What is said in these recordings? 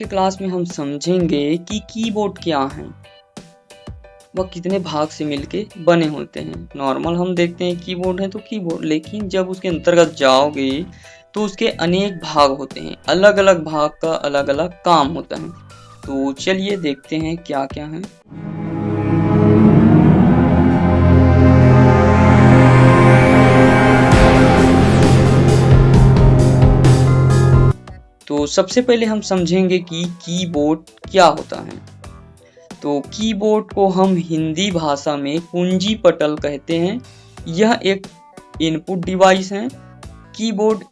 के क्लास में हम समझेंगे कि कीबोर्ड क्या है, वह कितने भाग से मिलके बने होते हैं। नॉर्मल हम देखते हैं कीबोर्ड है तो कीबोर्ड, लेकिन जब उसके अंतर्गत जाओगे तो उसके अनेक भाग होते हैं, अलग अलग भाग का अलग अलग काम होता है। तो चलिए देखते हैं क्या क्या है। तो सबसे पहले हम समझेंगे कि कीबोर्ड क्या होता है। तो कीबोर्ड को हम हिंदी भाषा में कुंजी पटल कहते हैं। यह एक इनपुट डिवाइस है। कीबोर्ड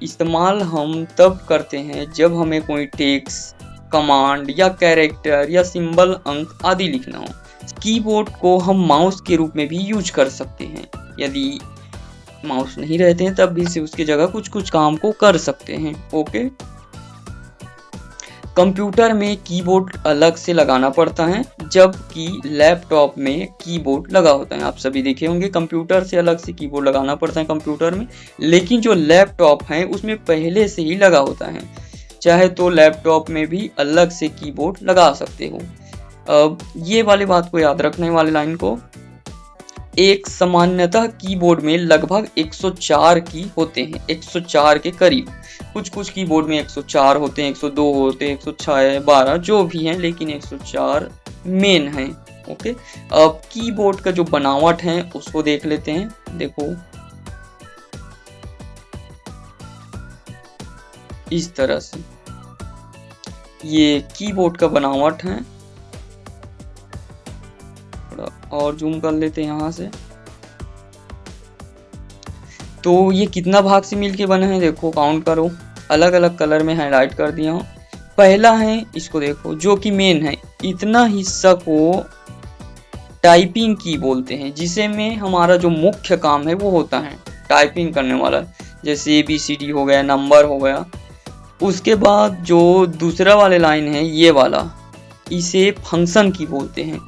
इस्तेमाल हम तब करते हैं जब हमें कोई टेक्स्ट, कमांड या कैरेक्टर या सिंबल, अंक आदि लिखना हो। कीबोर्ड को हम माउस के रूप में भी यूज कर सकते हैं। यदि माउस नहीं रहते हैं तब भी से उसकी जगह कुछ कुछ काम को कर सकते हैं। ओके। कंप्यूटर में कीबोर्ड अलग से लगाना पड़ता है, जबकि लैपटॉप में कीबोर्ड लगा होता है। आप सभी देखे होंगे कंप्यूटर से अलग से कीबोर्ड लगाना पड़ता है कंप्यूटर में, लेकिन जो लैपटॉप है उसमें पहले से ही लगा होता है। चाहे तो लैपटॉप में भी अलग से कीबोर्ड लगा सकते हो। अब ये वाली बात को याद रखने वाले लाइन को, एक सामान्यतः कीबोर्ड में लगभग 104 की होते हैं, 104 के करीब। कुछ कुछ कीबोर्ड में 104 होते हैं, 102 होते हैं, 106, 12 जो भी हैं, लेकिन 104 मेन हैं। ओके। अब कीबोर्ड का जो बनावट है उसको देख लेते हैं। देखो इस तरह से ये कीबोर्ड का बनावट है। और जूम कर लेते हैं यहाँ से। तो ये कितना भाग से मिलके बना है देखो, काउंट करो। अलग अलग कलर में हाईलाइट कर दिया हूँ। पहला है, इसको देखो, जो कि मेन है। इतना हिस्सा को टाइपिंग की बोलते हैं, जिसे में हमारा जो मुख्य काम है वो होता है टाइपिंग करने वाला, जैसे ABCD हो गया, नंबर हो गया। उसके बाद जो दूसरा वाले लाइन है ये वाला, इसे फंक्शन की बोलते हैं,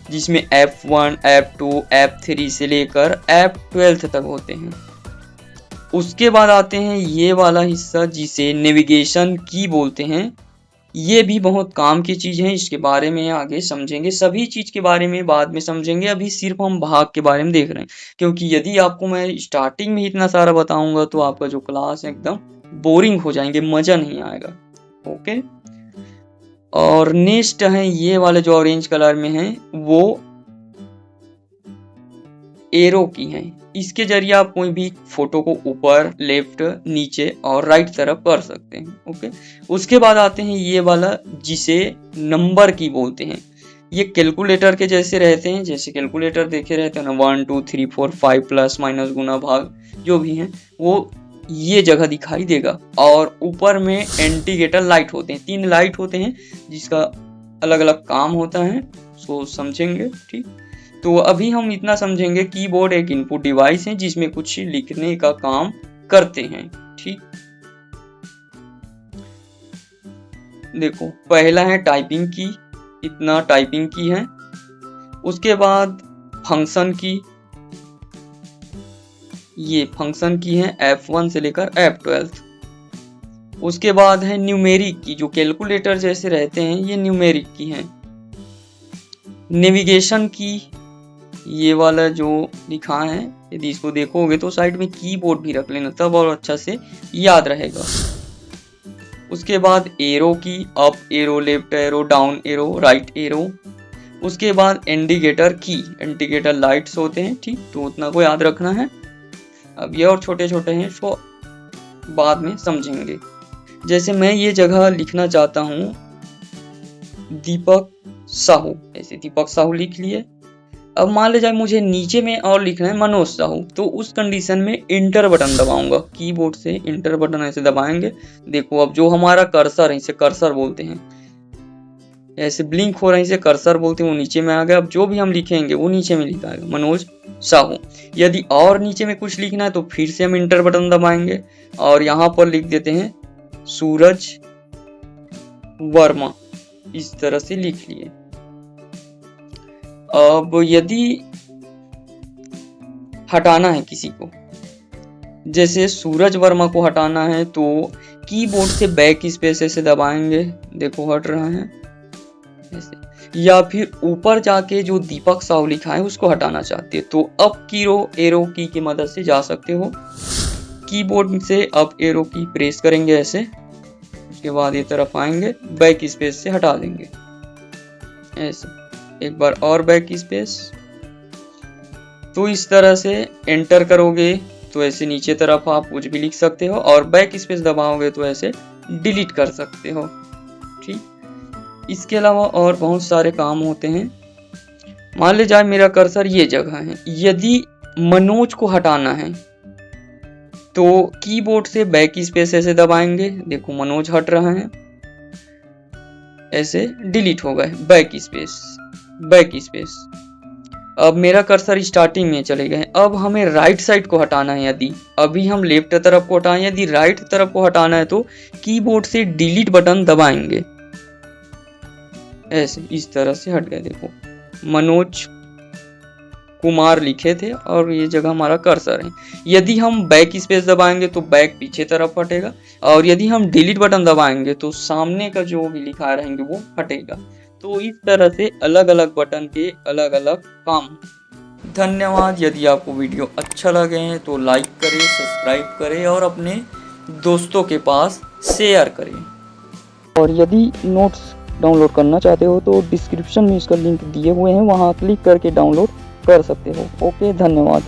जिसमें F1, F2, F3 से लेकर F12 तक होते हैं। उसके बाद आते हैं ये वाला हिस्सा, जिसे नेविगेशन की बोलते हैं। ये भी बहुत काम की चीज़ है, इसके बारे में आगे समझेंगे। सभी चीज़ के बारे में बाद में समझेंगे, अभी सिर्फ हम भाग के बारे में देख रहे हैं, क्योंकि यदि आपको मैं स्टार्टिंग में इतना सारा बताऊंगा तो आपका जो क्लास है एकदम बोरिंग हो जाएंगे, मज़ा नहीं आएगा। ओके। और नेक्स्ट है ये वाले जो ऑरेंज कलर में है, वो एरो की हैं। इसके जरिए आप कोई भी फोटो को ऊपर, लेफ्ट, नीचे और राइट तरफ कर सकते हैं। ओके। उसके बाद आते हैं ये वाला, जिसे नंबर की बोलते हैं। ये कैलकुलेटर के जैसे रहते हैं, जैसे कैलकुलेटर देखे रहते हैं ना, 1 2 3 4 5 प्लस माइनस गुना भाग जो भी हैं, वो ये जगह दिखाई देगा। और ऊपर में इंडिकेटर लाइट होते हैं, 3 लाइट होते हैं, जिसका अलग अलग काम होता है। सो समझेंगे, ठीक। तो अभी हम इतना समझेंगे, कीबोर्ड एक इनपुट डिवाइस है जिसमें कुछ लिखने का काम करते हैं, ठीक। देखो पहला है टाइपिंग की, इतना टाइपिंग की है। उसके बाद फंक्शन की, ये फंक्शन की है F1 से लेकर F12। उसके बाद है न्यूमेरिक की, जो कैलकुलेटर जैसे रहते हैं, ये न्यूमेरिक की है। नेविगेशन की, ये वाला जो लिखा है, यदि इसको देखोगे तो साइड में कीबोर्ड भी रख लेना, तब और अच्छा से याद रहेगा। उसके बाद एरो की, up arrow, left arrow, down arrow, right arrow. उसके बाद इंडिकेटर की, इंडिकेटर लाइट्स होते हैं, ठीक। तो उतना को याद रखना है। अब ये और छोटे छोटे हैं, इसको बाद में समझेंगे। जैसे मैं ये जगह लिखना चाहता हूँ दीपक साहू, ऐसे दीपक साहू लिख लिए। अब मान ले जाए मुझे नीचे में और लिखना है मनोज साहू, तो उस कंडीशन में इंटर बटन दबाऊंगा। कीबोर्ड से इंटर बटन ऐसे दबाएंगे। देखो अब जो हमारा कर्सर है, इसे कर्सर बोलते हैं, ऐसे ब्लिंक हो रहा है, इसे कर्सर बोलते हैं, वो नीचे में आ गया। अब जो भी हम लिखेंगे वो नीचे में लिखा है मनोज साहू। यदि और नीचे में कुछ लिखना है तो फिर से हम इंटर बटन दबाएंगे और यहाँ पर लिख देते हैं सूरज वर्मा, इस तरह से लिख लिए। अब यदि हटाना है किसी को, जैसे सूरज वर्मा को हटाना है, तो कीबोर्ड से बैक स्पेस ऐसे दबाएंगे, देखो हट रहा है ऐसे, या फिर ऊपर जाके जो दीपक साहू लिखा है उसको हटाना चाहते हो तो अप की एरो की मदद से जा सकते हो। कीबोर्ड से अप एरो की प्रेस करेंगे ऐसे, उसके बाद ये तरफ आएंगे, बैक स्पेस से हटा देंगे ऐसे, एक बार और बैक स्पेस। तो इस तरह से एंटर करोगे तो ऐसे नीचे तरफ आप कुछ भी लिख सकते हो, और बैक स्पेस दबाओगे तो ऐसे डिलीट कर सकते हो। ठीक, इसके अलावा और बहुत सारे काम होते हैं। मान ले जाए मेरा कर्सर ये जगह है, यदि मनोज को हटाना है तो कीबोर्ड से बैक स्पेस ऐसे दबाएंगे, देखो मनोज हट रहा है ऐसे, डिलीट हो गए, बैक स्पेस। अब मेरा कर्सर स्टार्टिंग में चले गए। अब हमें राइट साइड को हटाना है, यदि अभी हम लेफ्ट तरफ को हटाएं, यदि राइट तरफ को हटाना है तो कीबोर्ड से डिलीट बटन दबाएंगे ऐसे, इस तरह से हट गए। देखो मनोज कुमार लिखे थे और ये जगह हमारा कर्सर है। यदि हम बैक स्पेस दबाएंगे तो बैक पीछे तरफ हटेगा, और यदि हम डिलीट बटन दबाएंगे तो सामने का जो भी लिखा रहेंगे वो हटेगा। तो इस तरह से अलग अलग बटन के अलग अलग काम। धन्यवाद। यदि आपको वीडियो अच्छा लगे तो लाइक करें, सब्सक्राइब करें और अपने दोस्तों के पास शेयर करें। और यदि नोट्स डाउनलोड करना चाहते हो तो डिस्क्रिप्शन में इसका लिंक दिए हुए हैं, वहाँ क्लिक करके डाउनलोड कर सकते हो। ओके, धन्यवाद।